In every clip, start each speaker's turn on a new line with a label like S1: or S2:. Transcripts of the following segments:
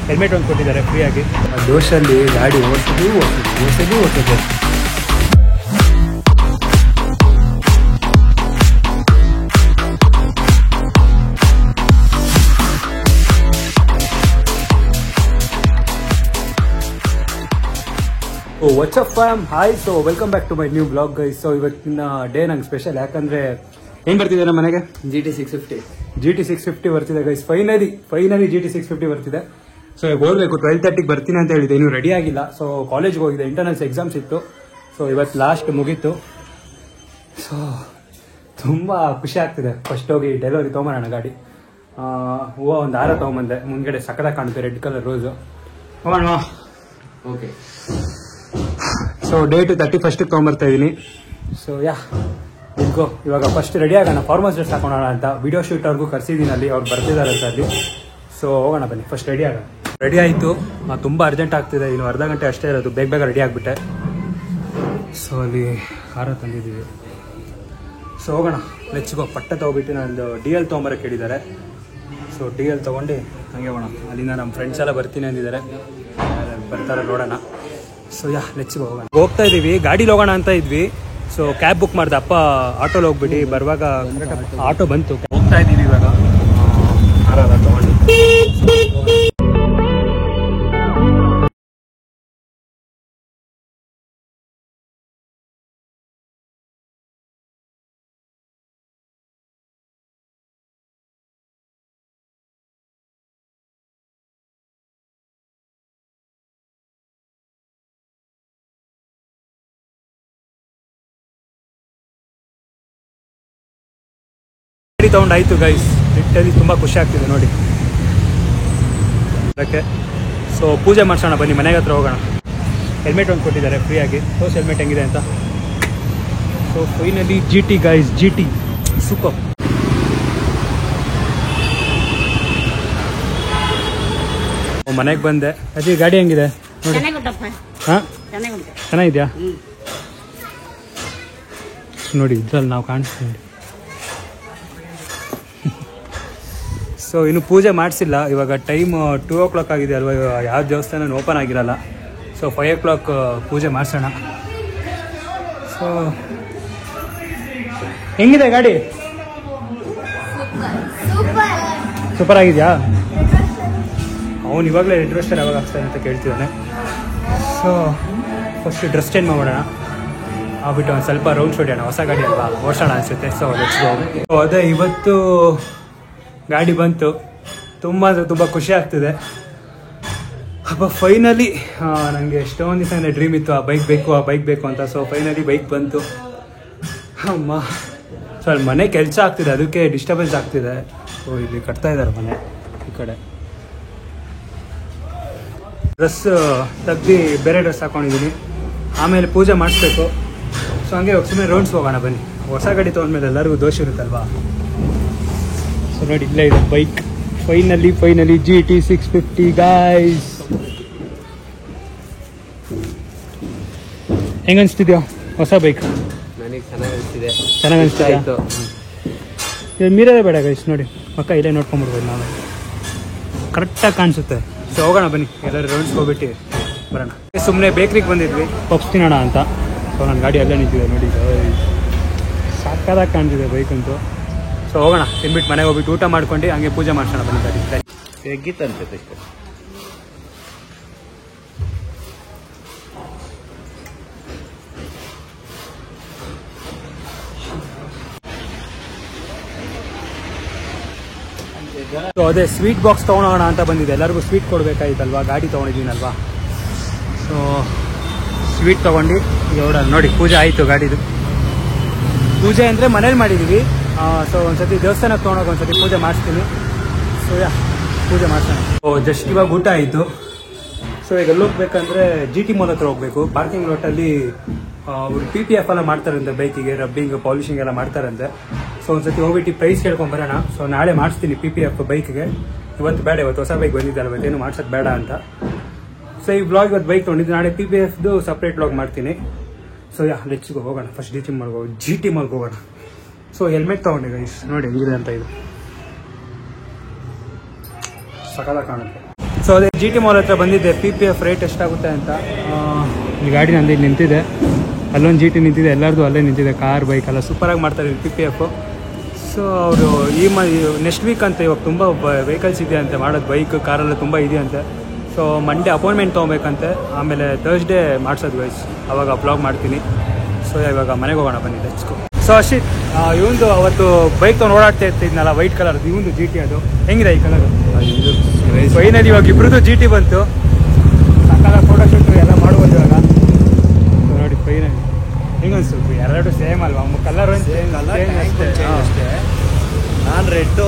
S1: Helmet ಒಂದು ಕೊಟ್ಟಿದ್ದಾರೆ ಫ್ರೀಯಾಗಿ. ದೋಷಲ್ಲಿ ಗಾಡಿ ಓಡಿಸೋದು. What's up fam, hi. So welcome back to my new blog guys. So ಇವತ್ತಿನ ಡೇ ನಂಗೆ ಸ್ಪೆಷಲ್, ಯಾಕಂದ್ರೆ ಏನ್ ಬರ್ತಿದೆ ನಮ್ಮ ಮನೆಗೆ GT 650 ಬರ್ತಿದೆ ಗೈಸ್. ಫೈನಲಿ GT 650 ಬರ್ತಿದೆ. ಸೊ ಈಗ ಹೋಗ್ಬೇಕು, 12:30 ಬರ್ತೀನಿ ಅಂತ ಹೇಳಿದೆ. ಇನ್ನೂ ರೆಡಿ ಆಗಿಲ್ಲ. ಸೊ ಕಾಲೇಜ್ಗೆ ಹೋಗಿದೆ, ಇಂಟರ್ನಲ್ಸ್ ಎಕ್ಸಾಮ್ಸ್ ಇತ್ತು. ಸೊ ಇವತ್ತು ಲಾಸ್ಟ್ ಮುಗೀತು. ಸೊ ತುಂಬ ಖುಷಿ ಆಗ್ತಿದೆ. ಫಸ್ಟ್ ಹೋಗಿ ಡೆಲಿವರಿ ತೊಗೊಂಬರೋಣ ಗಾಡಿ. ಹೂವು ಒಂದು ಹಾರ ತೊಗೊಂಬಂದೆ, ಮುಂದ್ಗಡೆ ಸಕ್ಕದಾಗ ಕಾಣುತ್ತೆ, ರೆಡ್ ಕಲರ್ ರೋಸು. ಹೋಗೋಣ.
S2: ಓಕೆ.
S1: ಸೊ ಡೇಟ್ 31ಗೆ ತೊಗೊಂಬರ್ತಾ ಇದ್ದೀನಿ. ಸೊ ಇಲ್ಗೋ ಇವಾಗ ಫಸ್ಟ್ ರೆಡಿ ಆಗೋಣ, ಫಾರ್ಮಲ್ ಡ್ರೆಸ್ ಹಾಕೋಣ ಅಂತ. ವಿಡಿಯೋ ಶೂಟ್ ಅವ್ರಿಗೂ ಕರ್ಸಿದ್ದೀನಿ, ಅಲ್ಲಿ ಅವ್ರು ಬರ್ತಿದ್ದಾರೆ ಅಂತ ಅಲ್ಲಿ. ಸೊ ಹೋಗೋಣ ಬನ್ನಿ, ಫಸ್ಟ್ ರೆಡಿ ಆಗೋಣ. ರೆಡಿ ಆಯಿತು, ತುಂಬ ಅರ್ಜೆಂಟ್ ಆಗ್ತಿದೆ, ಇನ್ನು ಅರ್ಧ ಗಂಟೆ ಅಷ್ಟೇ ಇರೋದು. ಬೇಗ ರೆಡಿ ಆಗಿಬಿಟ್ಟೆ. ಸೊ ಅಲ್ಲಿ ಹಾರ ತಂದಿದ್ದೀವಿ. ಸೊ ಹೋಗೋಣ, ಲೆಟ್ಸ್ ಗೋ. ಪಟ್ಟ ತೊಗೊಬಿಟ್ಟು ನಂದು DL ತೊಗೊಂಬರಕ್ಕೆ ಹೇಳಿದ್ದಾರೆ. ಸೊ DL ತೊಗೊಂಡು ಹಂಗೆ ಹೋಗೋಣ. ಅಲ್ಲಿಂದ ನಮ್ಮ ಫ್ರೆಂಡ್ಸ್ ಎಲ್ಲ ಬರ್ತೀನಿ ಅಂದಿದ್ದಾರೆ, ಬರ್ತಾರೆ ನೋಡೋಣ. ಸೊ ಲೆಟ್ಸ್ ಗೋ, ಹೋಗೋಣ. ಹೋಗ್ತಾ ಇದ್ದೀವಿ, ಗಾಡೀಲಿ ಹೋಗೋಣ ಅಂತ ಇದ್ವಿ. ಸೊ ಕ್ಯಾಬ್ ಬುಕ್ ಮಾಡಿದೆ, ಅಪ್ಪ ಆಟೋಲಿ ಹೋಗ್ಬಿಟ್ಟು ಬರುವಾಗ ಆಟೋ ಬಂತು. ಹೋಗ್ತಾ ಇದ್ದೀವಿ ಇವಾಗ ಹಾರ ತೊಗೊಂಡು. ಗಾಡಿ ತೊಗೊಂಡಾಯ್ತು ಗೈಸ್, ಲಿಟ್ಟಲ್ಲಿ ತುಂಬ ಖುಷಿ ಆಗ್ತಿದೆ ನೋಡಿ ಅದಕ್ಕೆ. ಸೊ ಪೂಜೆ ಮಾಡಿಸೋಣ ಬನ್ನಿ, ಮನೆಗೆ ಹತ್ರ ಹೋಗೋಣ. ಹೆಲ್ಮೆಟ್ ಒಂದು ಕೊಟ್ಟಿದ್ದಾರೆ ಫ್ರೀಯಾಗಿ, ತೋರ್ಸಿ ಹೆಲ್ಮೆಟ್ ಹೆಂಗಿದೆ ಅಂತ. So finally GT guys, GT super. ಮನೆಗೆ ಬಂದೆ. ಅದೇ ಗಾಡಿ ಹೆಂಗಿದೆ ನೋಡಿ. ಹಾಂ ಚೆನ್ನಾಗಿದ್ಯಾ ನೋಡಿ, ಇದ್ರಲ್ಲಿ ನಾವು ಕಾಣಿಸ್ತೀವಿ. ಸೊ ಇನ್ನು ಪೂಜೆ ಮಾಡಿಸಿಲ್ಲ, ಇವಾಗ ಟೈಮ್ 2 o'clock ಆಗಿದೆ ಅಲ್ವಾ. ಯಾವ ದೇವಸ್ಥಾನ ಓಪನ್ ಆಗಿರಲ್ಲ. ಸೊ 5 o'clock ಪೂಜೆ ಮಾಡಿಸೋಣ. ಸೊ ಹೆಂಗಿದೆ ಗಾಡಿ? ಸೂಪರ್ ಆಗಿದೆಯಾ? ಅವನು ಇವಾಗಲೇ ರೆಡ್ ರೋಸ್ಟರ್ ಯಾವಾಗ ಹಾಕ್ತಾನೆ ಅಂತ ಕೇಳ್ತಿದ್ದಾನೆ. ಸೊ ಫಸ್ಟ್ ಡ್ರೆಸ್ ಚೇಂಜ್ ಮಾಡೋಣ, ಆಗ್ಬಿಟ್ಟು ಒಂದು ಸ್ವಲ್ಪ ರೌಂಡ್ಸ್ ಹೊಡೆಯೋಣ. ಹೊಸ ಗಾಡಿ ಅಲ್ವಾ, ಓಡಿಸೋಣ ಅನಿಸುತ್ತೆ. So let's go. ಅದೇ ಇವತ್ತು ಗಾಡಿ ಬಂತು, ತುಂಬ ಅಂದರೆ ತುಂಬ ಖುಷಿ ಆಗ್ತಿದೆ. ಅಪ್ಪ ಫೈನಲಿ ನನಗೆ ಎಷ್ಟೊಂದು ದಿವಸ ಡ್ರೀಮ್ ಇತ್ತು, ಆ ಬೈಕ್ ಬೇಕು ಅಂತ. ಸೊ ಫೈನಲಿ ಬೈಕ್ ಬಂತು. ಅಮ್ಮ ಸೊ ಅಲ್ಲಿ ಮನೆ ಕೆಲಸ ಆಗ್ತಿದೆ, ಅದಕ್ಕೆ ಡಿಸ್ಟರ್ಬೆನ್ಸ್ ಆಗ್ತಿದೆ. ಸೊ ಇಲ್ಲಿ ಕಟ್ತಾ ಇದ್ದಾರೆ ಮನೆ ಈ ಕಡೆ. ಡ್ರೆಸ್ ತೆಗ್ದು ಬೇರೆ ಡ್ರೆಸ್ ಹಾಕೊಂಡಿದ್ದೀನಿ, ಆಮೇಲೆ ಪೂಜೆ ಮಾಡಿಸ್ಬೇಕು. ಸೊ ಹಂಗೆ ಸುಮ್ಮನೆ ರೌಂಡ್ಸ್ ಹೋಗೋಣ ಬನ್ನಿ. ಹೊಸ ಗಾಡಿ ತೊಗೊಂಡ್ಮೇಲೆ ಎಲ್ಲರಿಗೂ ದೋಷ ಇರುತ್ತಲ್ವಾ. ಸೊ ನೋಡಿ, ಇಲ್ಲೇ ಇದೆ ಬೈಕ್. Finally GT 650 guys. ಹೆಂಗ ಅನಿಸ್ತಿದ್ಯಾ ಹೊಸ ಬೈಕ್?
S2: ನನಗೆ ಚೆನ್ನಾಗಿ
S1: ಅನಿಸ್ತಾ ಇತ್ತು. ಇದು ಮೀರದೇ ಬೇಡ ಗೈಸ್, ನೋಡಿ ಪಕ್ಕ ಇಲ್ಲೇ ನೋಡ್ಕೊಂಡ್ಬಿಡ್ಬೋದು, ನಾವು ಕರೆಕ್ಟಾಗಿ ಕಾಣಿಸುತ್ತೆ. ಸೊ ಹೋಗೋಣ ಬನ್ನಿ, ಎಲ್ಲರೂ ರೌಂಡ್ಸ್ ಹೋಗ್ಬಿಟ್ಟು ಬರೋಣ. ಸುಮ್ಮನೆ ಬೇಕ್ರಿಗೆ ಬಂದಿದ್ವಿ, ಪಪ್ಸ್ ತಿನ್ನೋಣ ಅಂತ. ಸೊ ನನ್ನ ಗಾಡಿ ಅಲ್ಲೇ ನಿಂತಿದೆ ನೋಡಿ, ಸಾಕಾದಾಗ ಕಾಣ್ತಿದೆ ಬೈಕ್ ಅಂತೂ. ಸೊ ಹೋಗೋಣ, ತಿನ್ಬಿಟ್ಟು ಮನೆಗೆ ಹೋಗ್ಬಿಟ್ಟು ಊಟ ಮಾಡ್ಕೊಂಡು ಹಂಗೆ ಪೂಜೆ ಮಾಡ್ಸೋಣ ಬನ್ನಿ. ಗಾಡಿ
S2: ಹೇಗಿತ್ತಂತೆ
S1: ಸೊ ಅದೇ ಸ್ವೀಟ್ ಬಾಕ್ಸ್ ತೊಗೊಳೋಣ ಅಂತ ಬಂದಿದೆ. ಎಲ್ಲರಿಗೂ ಸ್ವೀಟ್ ಕೊಡಬೇಕಾಯ್ತಲ್ವಾ, ಗಾಡಿ ತೊಗೊಂಡಿದ್ದೀನಲ್ವಾ. ಸೊ ಸ್ವೀಟ್ ತೊಗೊಂಡು ನೋಡೋಣ. ನೋಡಿ ಪೂಜೆ ಆಯಿತು ಗಾಡಿದು. ಪೂಜೆ ಅಂದರೆ ಮನೇಲಿ ಮಾಡಿದ್ದೀವಿ. ಸೊ ಒಂದ್ಸತಿ ದೇವಸ್ಥಾನಕ್ಕೆ ತೊಗೊಂಡೋಗಿ ಒಂದ್ಸತಿ ಪೂಜೆ ಮಾಡಿಸ್ತೀನಿ. ಸೊ ಪೂಜೆ ಮಾಡ್ಸೋಣ. ಜಸ್ಟ್ ಇವಾಗ ಊಟ ಆಯಿತು. ಸೊ ಈಗ ಎಲ್ಲಿ ಹೋಗ್ಬೇಕಂದ್ರೆ GT ಮಾಲ್ ಹತ್ರ ಹೋಗ್ಬೇಕು. ಪಾರ್ಕಿಂಗ್ ಲಾಟಲ್ಲಿ ಅವರು PPF ಎಲ್ಲ ಮಾಡ್ತಾರಂತೆ, ಬೈಕಿಗೆ ರಬ್ಬಿಂಗ್ ಪಾಲಿಶಿಂಗ್ ಎಲ್ಲ ಮಾಡ್ತಾರಂತೆ. ಸೊ ಒಂದ್ಸತಿ ಹೋಗ್ಬಿಟ್ಟು ಪ್ರೈಸ್ ಕೇಳ್ಕೊಂಬರೋಣ. ಸೊ ನಾಳೆ ಮಾಡಿಸ್ತೀನಿ PPF ಬೈಕ್ಗೆ. ಇವತ್ತು ಬೇಡ, ಇವತ್ತು ಹೊಸ ಬೈಕ್ ಬಂದಿದ್ದಲ್ಲ, ಇವತ್ತೇನು ಮಾಡ್ಸೋದು ಬೇಡ ಅಂತ. ಸೊ ಈ ಬ್ಲಾಗ್ ಇವತ್ತು ಬೈಕ್ ತೊಗೊಂಡಿದ್ದು, ನಾಳೆ PPFದು ಸಪ್ರೇಟ್ ಬ್ಲಾಗ್ ಮಾಡ್ತೀನಿ. ಸೊ ಲೆಟ್ಸ್ ಗೋ, ಹೋಗೋಣ. ಫಸ್ಟ್ GT ಮಾಲ್ಗೆ ಹೋಗೋಣ. ಸೊ ಹೆಲ್ಮೆಟ್ ತೊಗೊಂಡೆ ಗೈಸ್, ನೋಡಿ ಹೆಂಗಿದೆ ಅಂತ. ಇದು ಸಕಾಲ ಕಾಣುತ್ತೆ. ಸೊ ಅದೇ GT ಮಾಲ್ ಹತ್ರ ಬಂದಿದ್ದೆ. PPF ರೇಟ್ ಎಷ್ಟಾಗುತ್ತೆ ಅಂತ. ಈ ಗಾಡಿ ನಂದು ಇಲ್ಲಿ ನಿಂತಿದೆ, ಅಲ್ಲೊಂದು GT ನಿಂತಿದೆ, ಎಲ್ಲರದು ಅಲ್ಲೇ ನಿಂತಿದೆ. ಕಾರ್ ಬೈಕ್ ಎಲ್ಲ ಸೂಪರಾಗಿ ಮಾಡ್ತಾರೆ PPF. ಸೊ ಅವರು ನೆಕ್ಸ್ಟ್ ವೀಕ್ ಅಂತ ಇವಾಗ ತುಂಬ ವೆಹಿಕಲ್ಸ್ ಇದೆ ಅಂತೆ ಮಾಡೋದು, ಬೈಕ್ ಕಾರೆಲ್ಲ ತುಂಬ ಇದೆಯಂತೆ. ಸೊ ಮಂಡೇ ಅಪಾಯಿಂಟ್ಮೆಂಟ್ ತೊಗೊಬೇಕಂತೆ, ಆಮೇಲೆ ಥರ್ಸ್ಡೇ ಮಾಡ್ಸೋದು ಗೈಸ್, ಅವಾಗ ಬ್ಲಾಗ್ ಮಾಡ್ತೀನಿ. ಸೊ ಇವಾಗ ಮನೆಗೆ ಹೋಗೋಣ ಬನ್ನಿ, ಲೆಟ್ಸ್ ಗೋ. ಸೊ ಅಶಿತ್, ಇವಂದು ಅವತ್ತು ಬೈಕ್ ತೊಗೊಂಡು ಓಡಾಡ್ತಾ ಇರ್ತಿದ್ನಲ್ಲ ವೈಟ್ ಕಲರ್ದು, ಇವಂದು GT ಅದು ಹೆಂಗಿದೆ ಈ ಕಲರ್? ಫೈನಲಿ ಇವಾಗ ಇಬ್ರದ್ದು GT ಬಂತು, ಸಕಾಲ ಫೋಟೋಶೂಟ್ ಎಲ್ಲ ಮಾಡ್ಬೋದು ಇವಾಗ. ನೋಡಿ ಫೈನಲಿ ಹೆಂಗೆ ಅನ್ಸುತ್ತೆ? ಎರಡು ಸೇಮ್ ಅಲ್ವಾ? ಕಲರ್ ಅಷ್ಟೇ.
S2: ನಾನು ರೆಡ್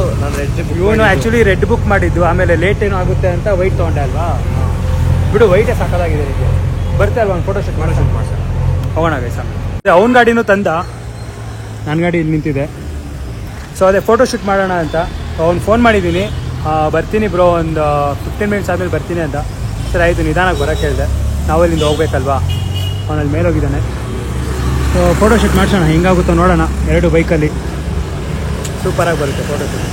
S1: ಇವನು ಆ್ಯಕ್ಚುಲಿ ರೆಡ್ ಬುಕ್ ಮಾಡಿದ್ದು, ಆಮೇಲೆ ಲೇಟ್ ಏನೋ ಆಗುತ್ತೆ ಅಂತ ವೈಟ್ ತೊಗೊಂಡೆ ಅಲ್ವಾ. ಬಿಡು, ವೈಟೇ ಸಾಕಾಗಿದೆ ಈಗ. ಬರ್ತಾ ಅಲ್ವಾ ಒಂದು ಫೋಟೋಶೂಟ್ ಮಾಡ್ಸೋಣ. ಹೋಗೋಣ ಗೈಸ್. ಅವ್ನ ಗಾಡಿನೂ ತಂದ, ನನ್ನ ಗಾಡಿ ಇಲ್ಲಿ ನಿಂತಿದೆ. ಸೊ ಅದೇ ಫೋಟೋಶೂಟ್ ಮಾಡೋಣ ಅಂತ ಅವ್ನು ಫೋನ್ ಮಾಡಿದ್ದೀನಿ. ಬರ್ತೀನಿ ಬ್ರೋ, ಒಂದು 15 ಮಿನಿಟ್ಸ್ ಆದಮೇಲೆ ಬರ್ತೀನಿ ಅಂತ. ಸರಿ ಆಯಿತು, ನಿಧಾನಕ್ಕೆ ಬರೋಕ್ಕೆ ಹೇಳಿದೆ. ನಾವಲ್ಲಿಂದ ಹೋಗ್ಬೇಕಲ್ವಾ, ಅವನಲ್ಲಿ ಮೇಲೆ ಹೋಗಿದ್ದಾನೆ. ಸೊ ಫೋಟೋಶೂಟ್ ಮಾಡ್ಸೋಣ, ಹೆಂಗಾಗುತ್ತೋ ನೋಡೋಣ. ಎರಡು ಬೈಕಲ್ಲಿ ಸೂಪರಾಗಿ ಬರುತ್ತೆ ಫೋಟೋಶೂಟ್.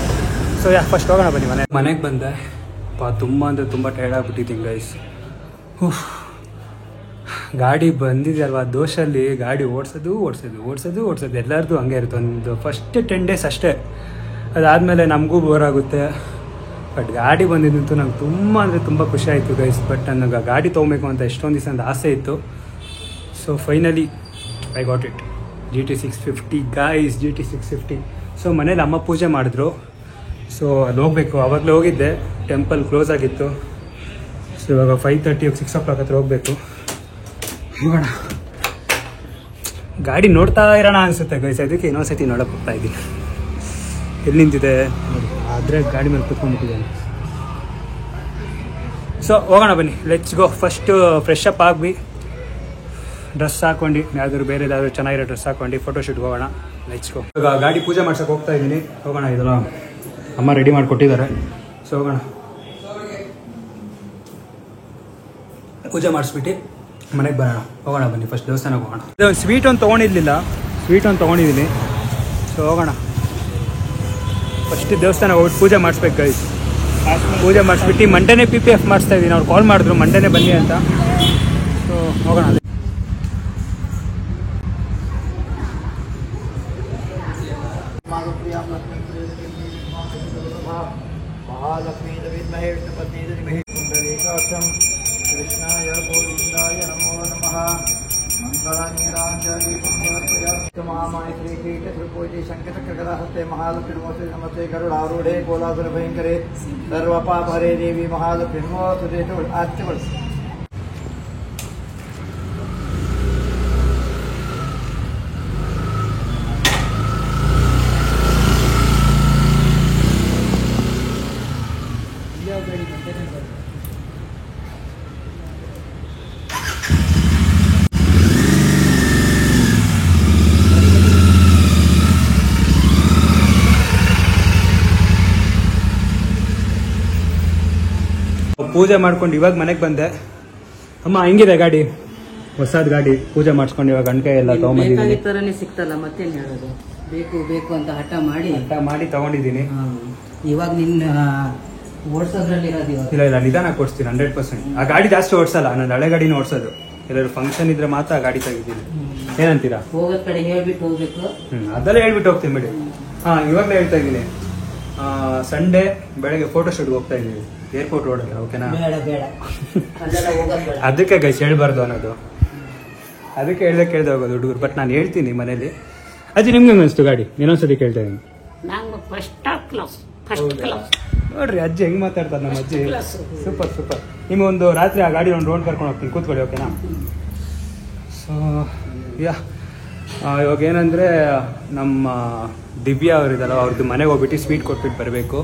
S1: ಸೊ ಫಸ್ಟ್ ಹೋಗೋಣ ಬನ್ನಿ. ಮನೆಗೆ ಬಂದೆ. ತುಂಬ ಅಂದರೆ ತುಂಬ ಟೈರ್ಡ್ ಆಗಿಬಿಟ್ಟಿದ್ದೀನಿ ಗೈಸ್. ಗಾಡಿ ಬಂದಿದೆ ಅಲ್ವಾ, ದೋಷಲ್ಲಿ ಗಾಡಿ ಓಡಿಸೋದು ಎಲ್ಲರದು ಹಂಗೆ ಇರುತ್ತೆ. ಒಂದು ಫಸ್ಟ್ 10 ಡೇಸ್ ಅಷ್ಟೇ, ಅದಾದಮೇಲೆ ನಮಗೂ ಬೋರ್ ಆಗುತ್ತೆ. ಬಟ್ ಗಾಡಿ ಬಂದಿದ್ದಂತೂ ನಂಗೆ ತುಂಬ ಅಂದರೆ ತುಂಬ ಖುಷಿ ಆಯಿತು ಗೈಸ್. ಬಟ್ ನನಗೆ ಗಾಡಿ ತೊಗೊಬೇಕು ಅಂತ ಎಷ್ಟೊಂದು ದಿವಸದಿಂದ ಆಸೆ ಇತ್ತು. So finally I got it. GT 650 guys, GT 650. So ಮನೇಲಿ ಅಮ್ಮ ಪೂಜೆ ಮಾಡಿದ್ರು. ಸೊ ಅಲ್ಲಿ ಹೋಗಬೇಕು. ಆವಾಗಲೇ ಹೋಗಿದ್ದೆ, ಟೆಂಪಲ್ ಕ್ಲೋಸ್ ಆಗಿತ್ತು. ಸೊ ಇವಾಗ 5:30 6 o'clock ಹತ್ರ ಹೋಗಬೇಕು. ಹೋಗೋಣ. ಗಾಡಿ ನೋಡ್ತಾ ಇರೋಣ ಅನಿಸುತ್ತೆ ಗೈಸ್, ಅದಕ್ಕೆ ಇನ್ನೊಂದ್ಸತಿ ನೋಡೋಕೆ ಹೋಗ್ತಾ ಇದ್ದೀನಿ. ಎಲ್ಲಿ ನಿಂತಿದೆ ನೋಡಿ, ಆದರೆ ಗಾಡಿ ಮೇಲೆ ಕುತ್ಕೊಂಡ್ಬಿಟ್ಟಿದ್ದೇನೆ. ಸೊ ಹೋಗೋಣ ಬನ್ನಿ, let's go. First fresh up ಆಗಿ ಡ್ರೆಸ್ ಹಾಕ್ಕೊಂಡು, ಬೇರೆದಾದ್ರು ಚೆನ್ನಾಗಿರೋ ಡ್ರೆಸ್ ಹಾಕ್ಕೊಂಡು ಫೋಟೋಶೂಟ್ಗೆ ಹೋಗೋಣ. Let's go. ಇವಾಗ ಗಾಡಿ ಪೂಜೆ ಮಾಡ್ಸೋಕೆ ಹೋಗ್ತಾ ಇದ್ದೀನಿ. ಹೋಗೋಣ. ಇದೆಲ್ಲ ಅಮ್ಮ ರೆಡಿ ಮಾಡಿಕೊಟ್ಟಿದ್ದಾರೆ. ಸೊ ಹೋಗೋಣ, ಪೂಜೆ ಮಾಡಿಸ್ಬಿಟ್ಟು ಮನೆಗೆ ಬರೋಣ. ಹೋಗೋಣ ಬನ್ನಿ, ಫಸ್ಟ್ ದೇವಸ್ಥಾನಕ್ಕೆ ಹೋಗೋಣ. ಒಂದು ಸ್ವೀಟ್ ಒಂದು ತೊಗೊಂಡಿರಲಿಲ್ಲ, ಸ್ವೀಟ್ ಒಂದು ತೊಗೊಂಡಿದ್ದೀನಿ. ಸೊ ಹೋಗೋಣ, ಫಸ್ಟ್ ದೇವಸ್ಥಾನಕ್ಕೆ ಹೋಗ್ಬಿಟ್ಟು ಪೂಜೆ ಮಾಡಿಸ್ಬೇಕು ಗೈಸ್. ಪೂಜೆ ಮಾಡಿಸ್ಬಿಟ್ಟು ಮಂಡೇನೇ PPF ಮಾಡಿಸ್ತಾ ಇದ್ದೀನಿ. ಅವ್ರು ಕಾಲ್ ಮಾಡಿದ್ರು ಮಂಡೇನೇ ಬನ್ನಿ ಅಂತ. ಸೊ ಹೋಗೋಣ.
S3: कृष्णाय गोविंदाय नमो नमः। मंगलांजलि महामाय श्रीकीट त्रिपुरी शंकरचक्रगदाहस्ते महालक्ष्मीमोते नमस्ते गरुडारूढ़े कोलासुर भयंकरे सर्वपापहरे देवी महालक्ष्मीमोते आर्चवल।
S1: ಪೂಜೆ ಮಾಡ್ಕೊಂಡು ಇವಾಗ ಮನೆಗೆ ಬಂದೆ. ಅಮ್ಮ ಹೆಂಗಿದೆ ಗಾಡಿ? ಹೊಸದ್ ಗಾಡಿ ಪೂಜೆ ಮಾಡಿಸ್ಕೊಂಡು ಇವಾಗ ಅಣ್ಕೆ ಎಲ್ಲ
S4: ತಗೊಂಡಿದ್ದೀನಿ. ಸಿಕ್ತಲ್ಲ ಮತ್ತೇನ್ ಹೇಳೋದು, ಬೇಕು ಬೇಕು ಅಂತ ಹಠ ಮಾಡಿ
S1: ತಗೊಂಡಿದ್ದೀನಿ.
S4: ಇವಾಗ ನಿನ್ನ ಓಡಿಸೋದ್ರಲ್ಲಿ ಇರೋದು ಇವಾಗ.
S1: ಇಲ್ಲ ನಿಧಾನ ಕೊಡ್ತೀನಿ 100%. ಆ ಗಾಡಿ ಜಾಸ್ತಿ ಓಡಿಸಲ್ಲ, ನನ್ನ ಹಳೆ ಗಾಡಿನ ಓಡಿಸೋದು. ಎಲ್ಲರೂ ಫಂಕ್ಷನ್ ಇದ್ರೆ ಮಾತ್ರ ಆ ಗಾಡಿ ತೆಗಿದ್ದೀನಿ. ಏನಂತೀರಾ?
S4: ಹೋಗೋದ್ ಕಡೆ ಹೇಳ್ಬಿಟ್ಟು ಹೋಗ್ಬೇಕು.
S1: ಅದೆಲ್ಲ ಹೇಳ್ಬಿಟ್ಟು ಹೋಗ್ತೀನಿ ಬಿಡಿ. ಇವಾಗಲೇ ಹೇಳ್ತಾ ಇದ್ದೀನಿ, ಸಂಡೇ ಬೆಳಗ್ಗೆ ಫೋಟೋಶೂಟ್ಗೆ ಹೋಗ್ತಾ ಇದ್ದೀವಿ ಏರ್ಪೋರ್ಟ್ ರೋಡಲ್ಲಿ. ಓಕೆನಾ?
S4: ಬೇಡ ಅಲ್ಲೆಲ್ಲ ಹೋಗೋದ್ ಬೇಡ.
S1: ಅದಕ್ಕೆ ಗೈಸ್ ಹೇಳ್ಬಾರ್ದು ಅನ್ನೋದು, ಅದಕ್ಕೆ ಕೇಳ್ದೆ ಹೋಗೋದು ಹುಡುಗರು. ಬಟ್ ನಾನು ಹೇಳ್ತೀನಿ ಮನೇಲಿ. ಅಜ್ಜಿ ನಿಮ್ಗೆ ಹೆಂಗೆ ಅನಿಸ್ತು ಗಾಡಿ? ಇನ್ನೊಂದ್ಸತಿ ಕೇಳ್ತಾ ಇದ್ದೀನಿ. ನೋಡ್ರಿ ಅಜ್ಜಿ ಹೆಂಗ್ ಮಾತಾಡ್ತಾರೆ ನಮ್ಮ ಅಜ್ಜಿ. ಸೂಪರ್. ನಿಮ್ಗೊಂದು ರಾತ್ರಿ ಆ ಗಾಡಿ ಒಂದು ರೌಂಡ್ ಕರ್ಕೊಂಡು ಹೋಗ್ತೀನಿ, ಕೂತ್ಕೊಳ್ಳಿ. ಓಕೆನಾ? ಸೊ ಇವಾಗ ಏನಂದರೆ ನಮ್ಮ ದಿವ್ಯಾ ಅವರಿದಲ್ಲ, ಅವ್ರದ್ದು ಮನೆಗೆ ಹೋಗ್ಬಿಟ್ಟು ಸ್ವೀಟ್ ಕೊಟ್ಬಿಟ್ಟು ಬರಬೇಕು.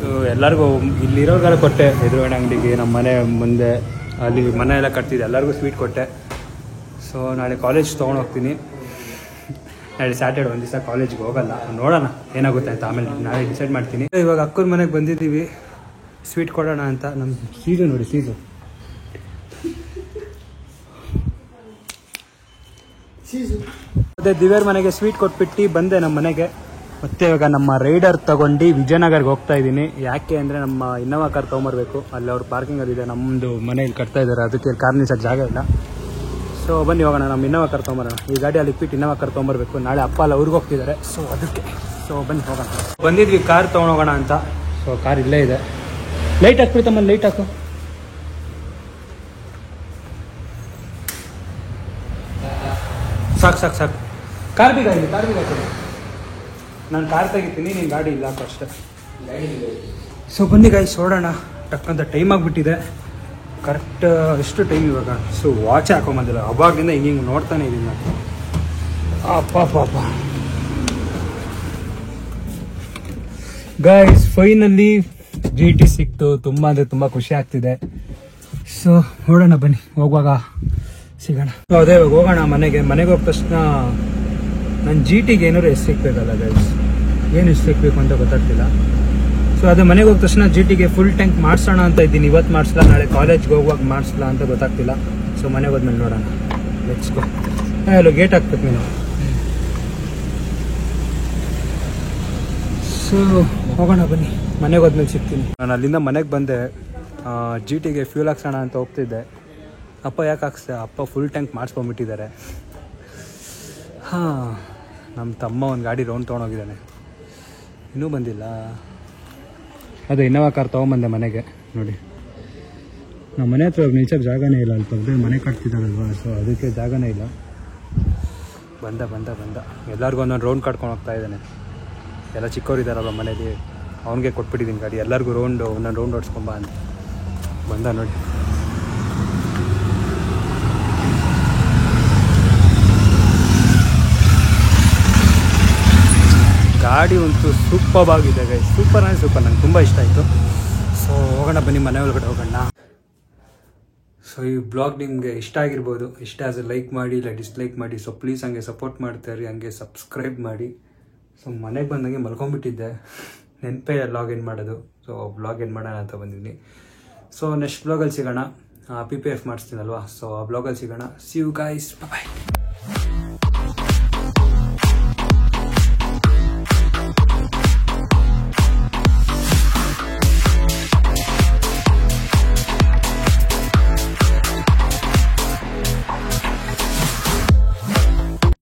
S1: ಸೊ ಎಲ್ಲರಿಗೂ ಇಲ್ಲಿರೋರ್ಗೆಲ್ಲ ಕೊಟ್ಟೆ, ಎದುರುಗಡೆ ಅಂಗಡಿಗೆ, ನಮ್ಮ ಮನೆ ಮುಂದೆ ಅಲ್ಲಿ ಮನೆ ಎಲ್ಲ ಕಟ್ತಿದ್ದೆ, ಎಲ್ಲರಿಗೂ ಸ್ವೀಟ್ ಕೊಟ್ಟೆ. ಸೊ ನಾಳೆ ಕಾಲೇಜ್ ತೊಗೊಂಡು ಹೋಗ್ತೀನಿ. ನಾಳೆ ಸ್ಯಾಟರ್ಡೆ ಒಂದು ದಿವಸ ಕಾಲೇಜ್ಗೆ ಹೋಗಲ್ಲ, ನೋಡೋಣ ಏನಾಗುತ್ತೆ ಅಂತ, ಆಮೇಲೆ ನಾಳೆ ಡಿಸೈಡ್ ಮಾಡ್ತೀನಿ. ಇವಾಗ ಅಕ್ಕನ ಮನೆಗೆ ಬಂದಿದ್ದೀವಿ ಸ್ವೀಟ್ ಕೊಡೋಣ ಅಂತ. ನಮ್ಮ ಸೀಸು ನೋಡಿ, ಸೀಸು ಅದೇ ದಿವ್ಯರ ಮನೆಗೆ ಸ್ವೀಟ್ ಕೊಟ್ಬಿಟ್ಟು ಬಂದೆ ನಮ್ಮ ಮನೆಗೆ. ಮತ್ತೆ ಇವಾಗ ನಮ್ಮ ರೈಡರ್ ತಗೊಂಡು ವಿಜಯನಗರ್ಗೆ ಹೋಗ್ತಾ ಇದ್ದೀನಿ. ಯಾಕೆ ಅಂದರೆ ನಮ್ಮ ಇನ್ನೋವಾ ಕಾರ್ ತೊಗೊಂಬರ್ಬೇಕು. ಅಲ್ಲಿ ಅವ್ರ ಪಾರ್ಕಿಂಗ್ ಇದೆ, ನಮ್ಮದು ಮನೇಲಿ ಕಟ್ತಾ ಇದ್ದಾರೆ, ಅದಕ್ಕೆ ಕಾರ್ ನಿಲ್ಸೋಕ್ಕೆ ಜಾಗ ಇಲ್ಲ. ಸೊ ಬನ್ನಿ ಹೋಗೋಣ, ನಮ್ಮ ಇನ್ನೋವಾ ಕಾರ್ ತೊಗೊಂಬರೋಣ. ಈ ಗಾಡಿ ಅಲ್ಲಿ ಇಟ್ಬಿಟ್ಟು ಇನ್ನೋವಾ ಕಾರ್ ತೊಗೊಂಬರ್ಬೇಕು. ನಾಳೆ ಅಪ್ಪ ಅಲ್ಲ ಊರಿಗೆ ಹೋಗ್ತಿದ್ದಾರೆ, ಸೊ ಅದಕ್ಕೆ. ಸೊ ಬನ್ನಿ ಹೋಗೋಣ. ಬಂದಿದ್ವಿ ಕಾರ್ ತೊಗೊಂಡೋಗೋಣ ಅಂತ. ಸೊ ಕಾರ್ ಇಲ್ಲೇ ಇದೆ. ಲೈಟ್ ಹಾಕ್ಬಿಡ್ತಮ್ಮ, ಲೈಟ್ ಹಾಕು. ಸಾಕು ಸಾಕು ಸಾಕು. ಕಾರ್ ಬೀಗ ಇದೆ, ಕಾರ್ ಬೀಗ ಹಾಕೋದು. ನಾನು ಕಾರ್ ತೆಗಿತೀನಿ, ನೀನು ಗಾಡಿ ಇಲ್ಲ ಹಾಕೋ ಅಷ್ಟೇ. ಸೊ ಬನ್ನಿ ಗಾಯ್ಸ್ ಹೊರಡೋಣ. ಟಕ್ಕಂತ ಟೈಮ್ ಆಗಿಬಿಟ್ಟಿದೆ. ಕರೆಕ್ಟ್ ಎಷ್ಟು ಟೈಮ್ ಇವಾಗ? ಸೊ ವಾಚ್ ಹಾಕೊಂಬಂದಿಲ್ಲ, ಅವಾಗಲಿಂದ ಹಿಂಗೆ ನೋಡ್ತಾನೆ ಇದ್ದೀನಿ ನಾನು. ಅಪ್ಪ ಗಾಯ್ಸ್ ಫೈನಲಿ GT ಸಿಕ್ತು. ತುಂಬ ಅಂದರೆ ತುಂಬ ಖುಷಿ ಆಗ್ತಿದೆ. ಸೊ ಹೊರಡೋಣ ಬನ್ನಿ, ಹೋಗುವಾಗ ಸಿಗೋಣ. ಸೊ ಅದೇ ಇವಾಗ ಹೋಗೋಣ ಮನೆಗೆ. ಮನೆಗೆ ಹೋದ ತಕ್ಷಣ ನನ್ನ GTಗೆ ಏನಾದ್ರು ಎಷ್ಟು ಸಿಕ್ಬೇಕಲ್ಲ ಗೈಸ್, ಏನು ಎಷ್ಟು ಸಿಕ್ಬೇಕು ಅಂತ ಗೊತ್ತಾಗ್ತಿಲ್ಲ. ಸೊ ಅದು ಮನೆಗೆ ಹೋದ ತಕ್ಷಣ GTಗೆ ಫುಲ್ ಟ್ಯಾಂಕ್ ಮಾಡಿಸೋಣ ಅಂತ ಇದ್ದೀನಿ. ಇವತ್ತು ಮಾಡಿಸ್ಲಾ, ನಾಳೆ ಕಾಲೇಜ್ಗೆ ಹೋಗುವಾಗ ಮಾಡಿಸ್ಲಾ ಅಂತ ಗೊತ್ತಾಗ್ತಿಲ್ಲ. ಸೊ ಮನೆಗೆ ಹೋದ್ಮೇಲೆ ನೋಡೋಣ. Let's go. ಅಲ್ಲೋ ಗೇಟ್ ಹಾಕ್ಬೇಕು ನೀನು. ಸೊ ಹೋಗೋಣ ಬನ್ನಿ, ಮನೆಗೆ ಹೋದ್ಮೇಲೆ ಸಿಗ್ತೀನಿ. ನಾನು ಅಲ್ಲಿಂದ ಮನೆಗೆ ಬಂದೆ. GTಗೆ ಫ್ಯೂಲ್ ಹಾಕ್ಸೋಣ ಅಂತ ಹೋಗ್ತಿದ್ದೆ. ಅಪ್ಪ ಯಾಕೆ ಹಾಕ್ಸ್ದೆ? ಅಪ್ಪ ಫುಲ್ ಟ್ಯಾಂಕ್ ಮಾಡಿಸ್ಕೊಂಡ್ಬಿಟ್ಟಿದ್ದಾರೆ. ಹಾಂ, ನಮ್ಮ ತಮ್ಮ ಒಂದು ಗಾಡಿ ರೌಂಡ್ ತೊಗೊಂಡೋಗಿದ್ದಾನೆ, ಇನ್ನೂ ಬಂದಿಲ್ಲ. ಅದೇ ಇನ್ನೋವಾ ಕಾರ್ ತೊಗೊಂಬಂದೆ ಮನೆಗೆ. ನೋಡಿ, ನಮ್ಮ ಮನೆ ಹತ್ರ ನಿಲ್ಸೋಕ್ಕೆ ಜಾಗನೇ ಇಲ್ಲ. ಅಲ್ಲಿ ಪಕ್ಕದಲ್ಲಿ ಮನೆ ಕಟ್ತಿದ್ದಾರಲ್ವ, ಸೊ ಅದಕ್ಕೆ ಜಾಗನೇ ಇಲ್ಲ. ಬಂದ ಎಲ್ಲರಿಗೂ ಒಂದೊಂದು ರೌಂಡ್ ಕಟ್ಕೊಂಡು ಹೋಗ್ತಾ ಇದ್ದಾನೆ. ಎಲ್ಲ ಚಿಕ್ಕವರಿದ್ದಾರಲ್ವ ಮನೇಲಿ, ಅವನಿಗೆ ಕೊಟ್ಬಿಟ್ಟಿದ್ದೀನಿ ಗಾಡಿ. ಎಲ್ಲರಿಗೂ ಒಂದೊಂದು ರೌಂಡ್ ಓಡಿಸ್ಕೊಂಬ ಅಂತ ಬಂದ. ನೋಡಿ, ಗಾಡಿ ಅಂತೂ ಸೂಪರ್ ಆಗಿದೆ ಗೈಸ್. ಸೂಪರ್ ಅಂದರೆ ಸೂಪರ್, ನಂಗೆ ತುಂಬ ಇಷ್ಟ ಆಯಿತು. ಸೊ ಹೋಗೋಣ ಬನ್ನಿ, ಮನೆ ಒಳಗಡೆ ಹೋಗೋಣ. ಸೊ ಈ ಬ್ಲಾಗ್ ನಿಮಗೆ ಇಷ್ಟ ಆಗಿರ್ಬೋದು. ಇಷ್ಟ ಆದ್ರೆ ಲೈಕ್ ಮಾಡಿ, ಇಲ್ಲ ಡಿಸ್ಲೈಕ್ ಮಾಡಿ. ಸೊ ಪ್ಲೀಸ್ ಹಂಗೆ ಸಪೋರ್ಟ್ ಮಾಡ್ತಾಯಿರಿ, ಹಂಗೆ ಸಬ್ಸ್ಕ್ರೈಬ್ ಮಾಡಿ. ಸೊ ಮನೆಗೆ ಬಂದಂಗೆ ಮಲ್ಕೊಂಡ್ಬಿಟ್ಟಿದ್ದೆ, ನೆನಪೇ ಲಾಗಿನ್ ಮಾಡೋದು. ಸೊ ಬ್ಲಾಗ್ ಏನು ಮಾಡೋಣ ಅಂತ ಬಂದಿದ್ದೀನಿ. ಸೊ ನೆಕ್ಸ್ಟ್ ಬ್ಲಾಗಲ್ಲಿ ಸಿಗೋಣ. PPF ಮಾಡಿಸ್ತೀನಲ್ವಾ, ಸೊ ಆ ಬ್ಲಾಗಲ್ಲಿ ಸಿಗೋಣ. See you guys, bye.